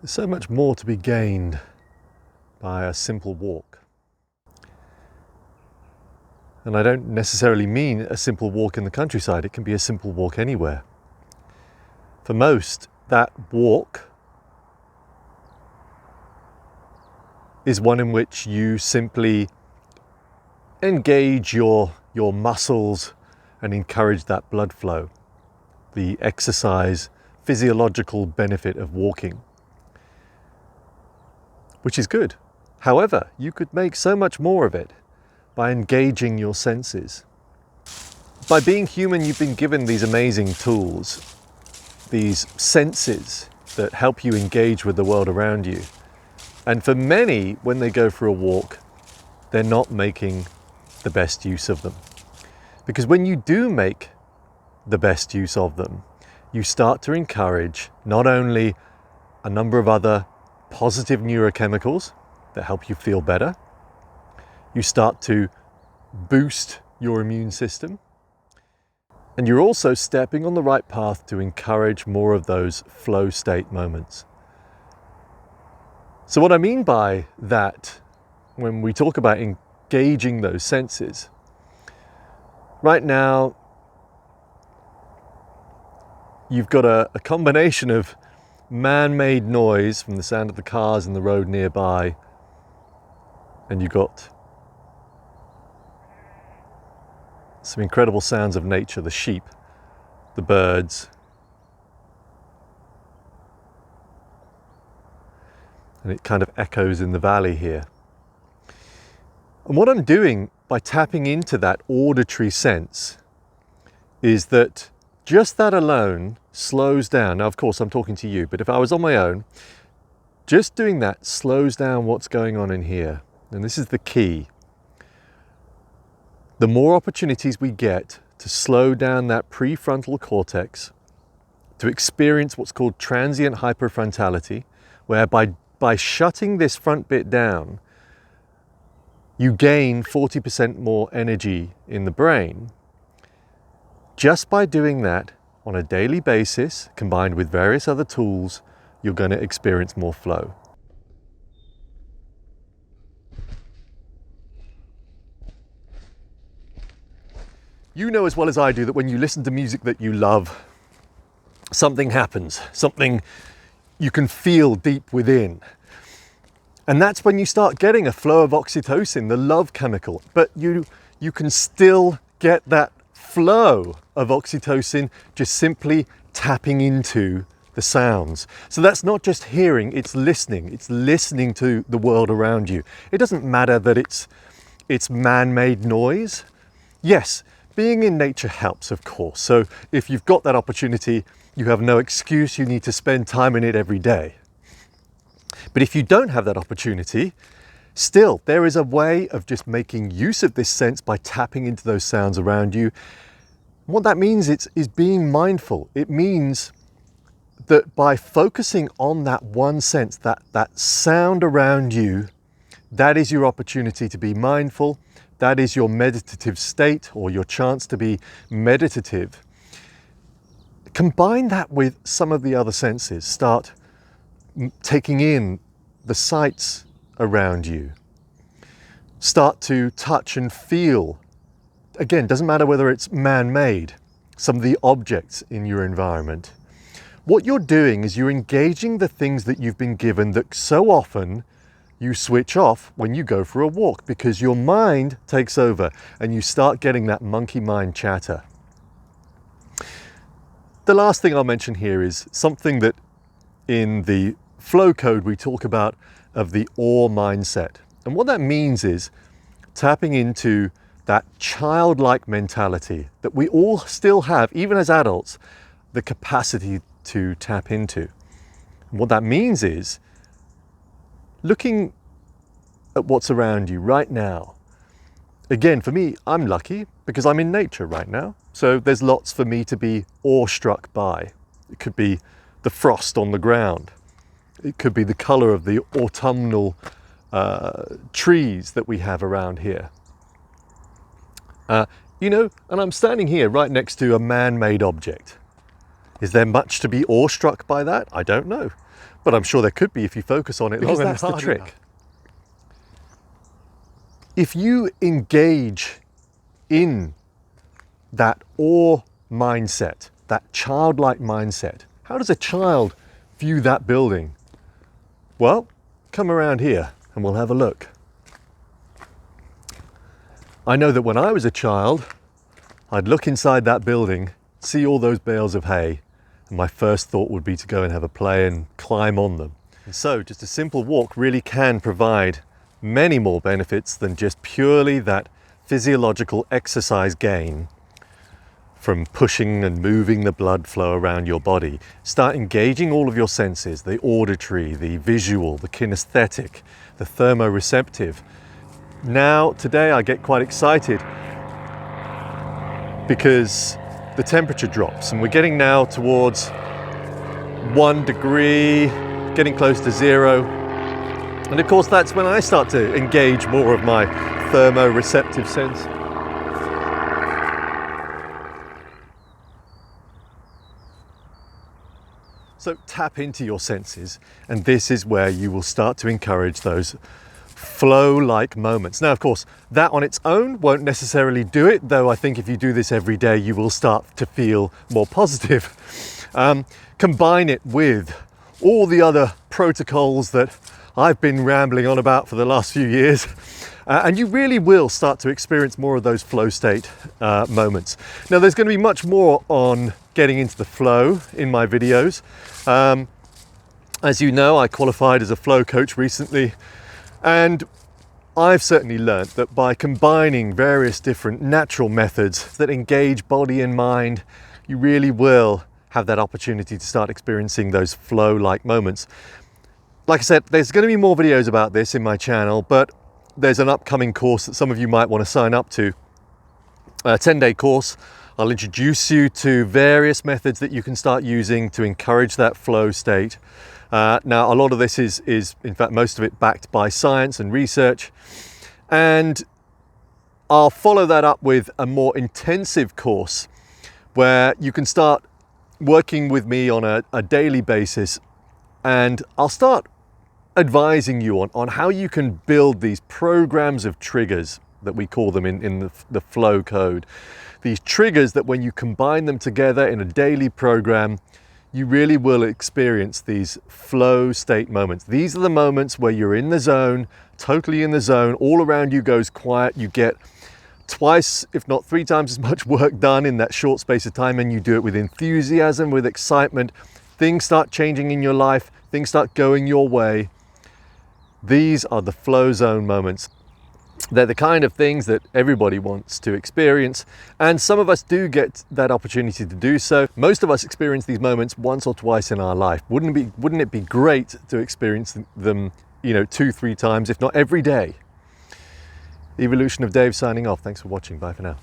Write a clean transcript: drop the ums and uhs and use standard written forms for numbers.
There's so much more to be gained by a simple walk. And I don't necessarily mean a simple walk in the countryside. It can be a simple walk anywhere. For most, that walk is one in which you simply engage your muscles and encourage that blood flow, the exercise physiological benefit of walking, which is good. However, you could make so much more of it by engaging your senses. By being human, you've been given these amazing tools, these senses that help you engage with the world around you. And for many, when they go for a walk, they're not making the best use of them. Because when you do make the best use of them, you start to encourage not only a number of other positive neurochemicals that help you feel better, you start to boost your immune system, and you're also stepping on the right path to encourage more of those flow state moments. So what I mean by that, when we talk about engaging those senses, right now you've got a combination of man-made noise from the sound of the cars in the road nearby, and you've got some incredible sounds of nature, the sheep, the birds, and it kind of echoes in the valley here. And what I'm doing by tapping into that auditory sense is that just that alone slows down. Now, of course, I'm talking to you, but if I was on my own, just doing that slows down what's going on in here. And this is the key. The more opportunities we get to slow down that prefrontal cortex, to experience what's called transient hyperfrontality, whereby by shutting this front bit down, you gain 40% more energy in the brain. Just by doing that on a daily basis, combined with various other tools, you're going to experience more flow. You know as well as I do that when you listen to music that you love, something happens, something you can feel deep within. And that's when you start getting a flow of oxytocin, the love chemical. But you can still get that flow of oxytocin just simply tapping into the sounds. So that's not just hearing, it's listening to the world around you. It doesn't matter that it's man-made noise. Yes, being in nature helps, of course. So if you've got that opportunity, you have no excuse, you need to spend time in it every day. But if you don't have that opportunity, still, there is a way of just making use of this sense by tapping into those sounds around you. What that means is being mindful. It means that by focusing on that one sense, that sound around you, that is your opportunity to be mindful. That is your meditative state, or your chance to be meditative. Combine that with some of the other senses. Start taking in the sights around you. Start to touch and feel. Again, doesn't matter whether it's man-made, some of the objects in your environment. What you're doing is you're engaging the things that you've been given that so often you switch off when you go for a walk, because your mind takes over and you start getting that monkey mind chatter. The last thing I'll mention here is something that in the flow code we talk about of the or mindset. And what that means is tapping into that childlike mentality that we all still have, even as adults, the capacity to tap into. And what that means is looking at what's around you right now. Again, for me, I'm lucky because I'm in nature right now. So there's lots for me to be awestruck by. It could be the frost on the ground. It could be the color of the autumnal trees that we have around here. And I'm standing here right next to a man-made object. Is there much to be awestruck by that? I don't know. But I'm sure there could be if you focus on it long enough. That's the trick. If you engage in that awe mindset, that childlike mindset, how does a child view that building? Well, come around here and we'll have a look. I know that when I was a child, I'd look inside that building, see all those bales of hay, and my first thought would be to go and have a play and climb on them. And so just a simple walk really can provide many more benefits than just purely that physiological exercise gain from pushing and moving the blood flow around your body. Start engaging all of your senses, the auditory, the visual, the kinesthetic, the thermoreceptive. Now, today I get quite excited because the temperature drops and we're getting now towards 1 degree, getting close to 0. And of course, that's when I start to engage more of my thermoreceptive sense. So tap into your senses, and this is where you will start to encourage those flow-like moments. Now, of course, that on its own won't necessarily do it, though I think if you do this every day, you will start to feel more positive. Combine it with all the other protocols that I've been rambling on about for the last few years, and you really will start to experience more of those flow state moments. Now, there's going to be much more on getting into the flow in my videos. As you know, I qualified as a flow coach recently, and I've certainly learned that by combining various different natural methods that engage body and mind, you really will have that opportunity to start experiencing those flow-like moments. Like I said, there's going to be more videos about this in my channel, but there's an upcoming course that some of you might want to sign up to, a 10-day course. I'll introduce you to various methods that you can start using to encourage that flow state. Now, a lot of this is, in fact, most of it backed by science and research. And I'll follow that up with a more intensive course where you can start working with me on a daily basis. And I'll start advising you on how you can build these programs of triggers that we call them in the flow code. These triggers that when you combine them together in a daily program, you really will experience these flow state moments. These are the moments where you're in the zone, totally in the zone, all around you goes quiet, you get twice, if not 3 times as much work done in that short space of time, and you do it with enthusiasm, with excitement. Things start changing in your life, things start going your way. These are the flow zone moments. They're the kind of things that everybody wants to experience, and some of us do get that opportunity to do so. Most of us experience these moments once or twice in our life. Wouldn't it be great to experience them, 2-3 times, if not every day? Evolution of Dave signing off. Thanks for watching. Bye for now.